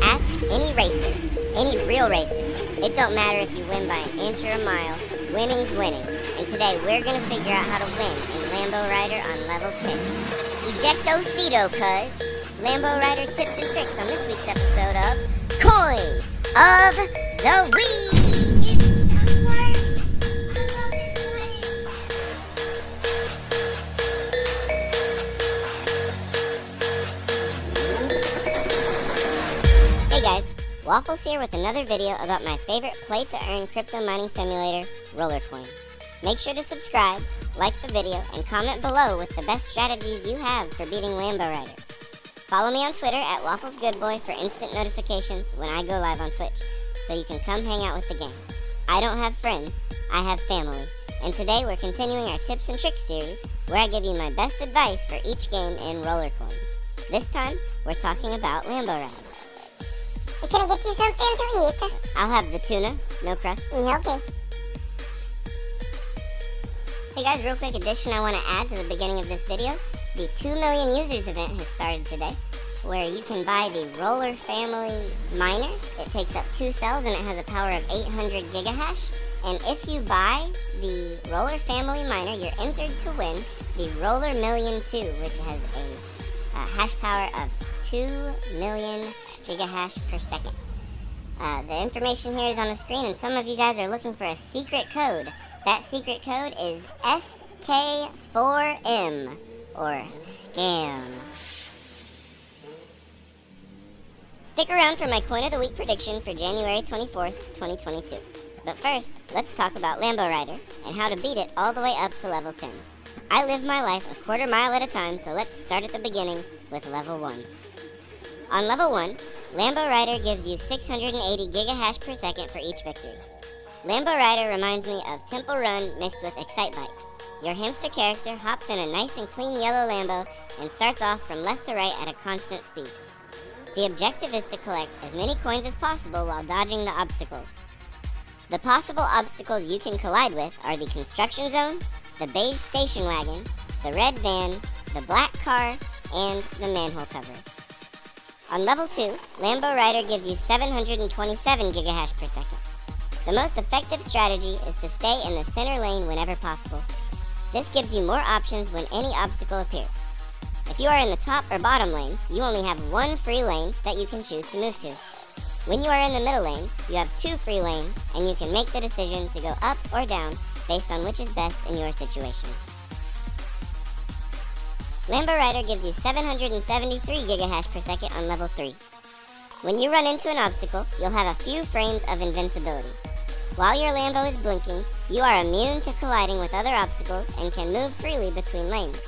Ask any racer, any real racer. It don't matter if you win by an inch or a mile, winning's winning. And today we're gonna figure out how to win in Lambo Rider on level 10. Ejecto Seato, cuz. Lambo Rider tips and tricks on this week's episode of Coin of the Week. Hey guys, Waffles here with another video about my favorite play-to-earn crypto mining simulator, Rollercoin. Make sure to subscribe, like the video, and comment below with the best strategies you have for beating Lambo Rider. Follow me on Twitter at WafflesGoodBoy for instant notifications when I go live on Twitch, so you can come hang out with the gang. I don't have friends, I have family. And today we're continuing our tips and tricks series, where I give you my best advice for each game in Rollercoin. This time, we're talking about Lambo Rider. Can I get you something to eat? I'll have the tuna, no crust. Okay. Hey guys, real quick addition I want to add to the beginning of this video. The 2 million users event has started today, where you can buy the Roller Family Miner. It takes up 2 cells and it has a power of 800 gigahash. And if you buy the Roller Family Miner, you're entered to win the Roller Million 2, which has a hash power of 2 million gigahash per second. The information here is on the screen, and some of you guys are looking for a secret code. That secret code is SK4M, or SCAM. Stick around for my Coin of the Week prediction for January 24th, 2022. But first, let's talk about Lambo Rider and how to beat it all the way up to level 10. I live my life a quarter mile at a time, so let's start at the beginning with level 1. On level 1, Lambo Rider gives you 680 gigahash per second for each victory. Lambo Rider reminds me of Temple Run mixed with Excite Bike. Your hamster character hops in a nice and clean yellow Lambo and starts off from left to right at a constant speed. The objective is to collect as many coins as possible while dodging the obstacles. The possible obstacles you can collide with are the construction zone, the beige station wagon, the red van, the black car, and the manhole cover. On level 2, Lambo Rider gives you 727 gigahash per second. The most effective strategy is to stay in the center lane whenever possible. This gives you more options when any obstacle appears. If you are in the top or bottom lane, you only have one free lane that you can choose to move to. When you are in the middle lane, you have 2 free lanes, and you can make the decision to go up or down based on which is best in your situation. Lambo Rider gives you 773 gigahash per second on level 3. When you run into an obstacle, you'll have a few frames of invincibility. While your Lambo is blinking, you are immune to colliding with other obstacles and can move freely between lanes.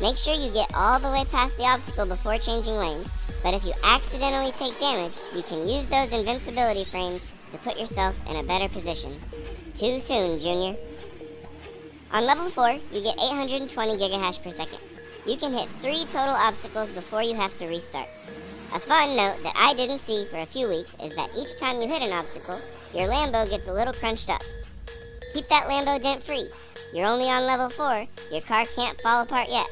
Make sure you get all the way past the obstacle before changing lanes, but if you accidentally take damage, you can use those invincibility frames to put yourself in a better position. Too soon, Junior. On level 4, you get 820 gigahash per second. You can hit 3 total obstacles before you have to restart. A fun note that I didn't see for a few weeks is that each time you hit an obstacle, your Lambo gets a little crunched up. Keep that Lambo dent free. You're only on level 4, your car can't fall apart yet.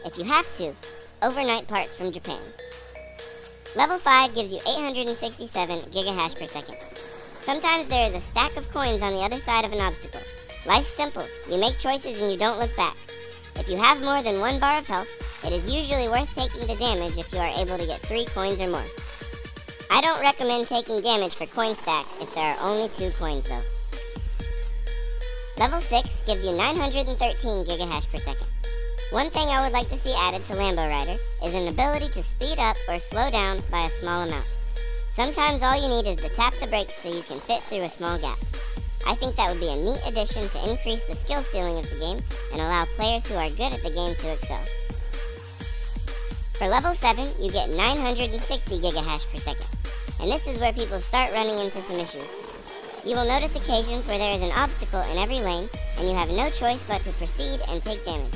If you have to, overnight parts from Japan. Level 5 gives you 867 gigahash per second. Sometimes there is a stack of coins on the other side of an obstacle. Life's simple. You make choices and you don't look back. If you have more than 1 bar of health, it is usually worth taking the damage if you are able to get 3 coins or more. I don't recommend taking damage for coin stacks if there are only 2 coins though. Level 6 gives you 913 gigahash per second. One thing I would like to see added to Lambo Rider is an ability to speed up or slow down by a small amount. Sometimes all you need is to tap the brakes so you can fit through a small gap. I think that would be a neat addition to increase the skill ceiling of the game and allow players who are good at the game to excel. For level 7, you get 960 gigahash per second, and this is where people start running into some issues. You will notice occasions where there is an obstacle in every lane, and you have no choice but to proceed and take damage.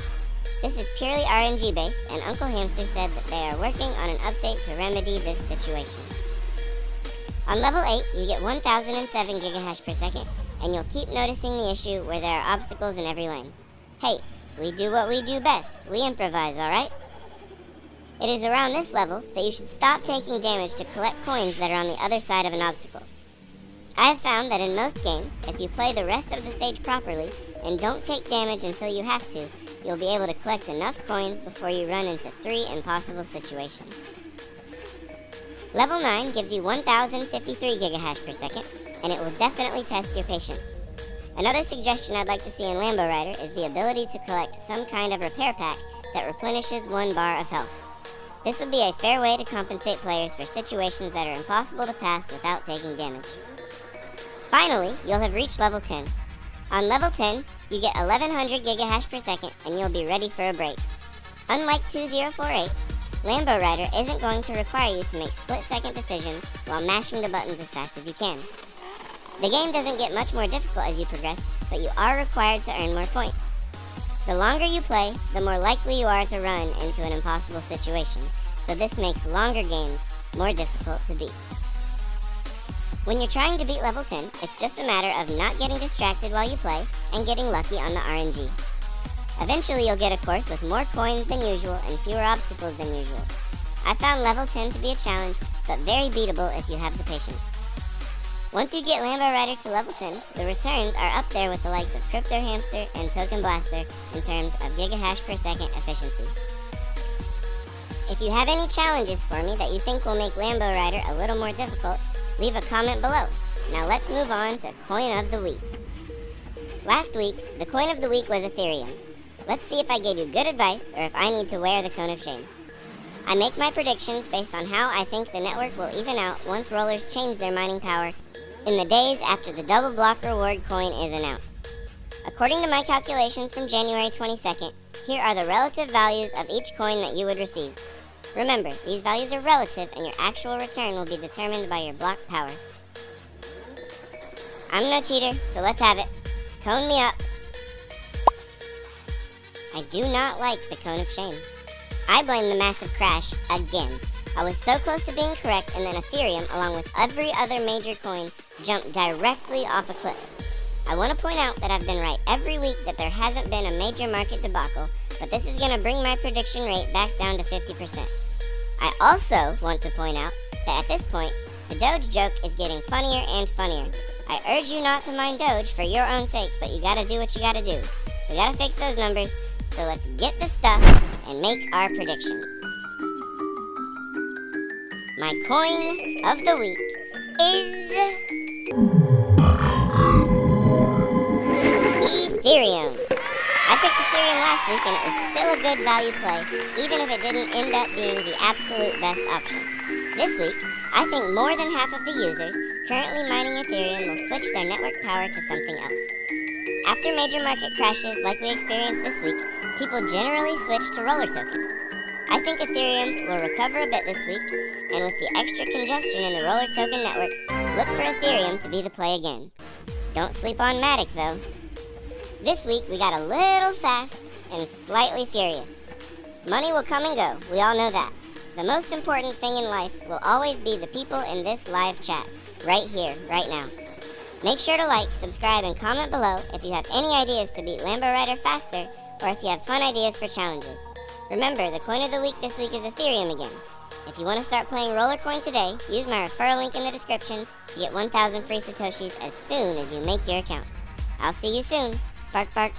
This is purely RNG based, and Uncle Hamster said that they are working on an update to remedy this situation. On level 8, you get 1007 gigahash per second, and you'll keep noticing the issue where there are obstacles in every lane. Hey, we do what we do best. We improvise, alright? It is around this level that you should stop taking damage to collect coins that are on the other side of an obstacle. I have found that in most games, if you play the rest of the stage properly and don't take damage until you have to, you'll be able to collect enough coins before you run into 3 impossible situations. Level 9 gives you 1053 gigahash per second, and it will definitely test your patience. Another suggestion I'd like to see in Lambo Rider is the ability to collect some kind of repair pack that replenishes 1 bar of health. This would be a fair way to compensate players for situations that are impossible to pass without taking damage. Finally, you'll have reached level 10. On level 10, you get 1100 gigahash per second and you'll be ready for a break. Unlike 2048, Lambo Rider isn't going to require you to make split-second decisions while mashing the buttons as fast as you can. The game doesn't get much more difficult as you progress, but you are required to earn more points. The longer you play, the more likely you are to run into an impossible situation, so this makes longer games more difficult to beat. When you're trying to beat level 10, it's just a matter of not getting distracted while you play and getting lucky on the RNG. Eventually you'll get a course with more coins than usual and fewer obstacles than usual. I found level 10 to be a challenge, but very beatable if you have the patience. Once you get Lambo Rider to level 10, the returns are up there with the likes of Crypto Hamster and Token Blaster in terms of gigahash per second efficiency. If you have any challenges for me that you think will make Lambo Rider a little more difficult, leave a comment below. Now let's move on to Coin of the Week. Last week, the Coin of the Week was Ethereum. Let's see if I gave you good advice or if I need to wear the cone of shame. I make my predictions based on how I think the network will even out once rollers change their mining power in the days after the double block reward coin is announced. According to my calculations from January 22nd, here are the relative values of each coin that you would receive. Remember, these values are relative and your actual return will be determined by your block power. I'm no cheater, so let's have it. Cone me up. I do not like the cone of shame. I blame the massive crash again. I was so close to being correct, and then Ethereum, along with every other major coin, jumped directly off a cliff. I want to point out that I've been right every week that there hasn't been a major market debacle, but this is going to bring my prediction rate back down to 50%. I also want to point out that at this point, the Doge joke is getting funnier and funnier. I urge you not to mind Doge for your own sake, but you gotta do what you gotta do. We gotta fix those numbers, so let's get the stuff and make our predictions. My coin of the week is Ethereum. I picked Ethereum last week and it was still a good value play, even if it didn't end up being the absolute best option. This week, I think more than half of the users currently mining Ethereum will switch their network power to something else. After major market crashes like we experienced this week, people generally switch to Roller Token. I think Ethereum will recover a bit this week, and with the extra congestion in the Roller Token network, look for Ethereum to be the play again. Don't sleep on Matic though. This week we got a little fast and slightly furious. Money will come and go, we all know that. The most important thing in life will always be the people in this live chat, right here, right now. Make sure to like, subscribe, and comment below if you have any ideas to beat Lambo Rider faster, or if you have fun ideas for challenges. Remember, the coin of the week this week is Ethereum again. If you want to start playing Rollercoin today, use my referral link in the description to get 1,000 free Satoshis as soon as you make your account. I'll see you soon. Bark, bark.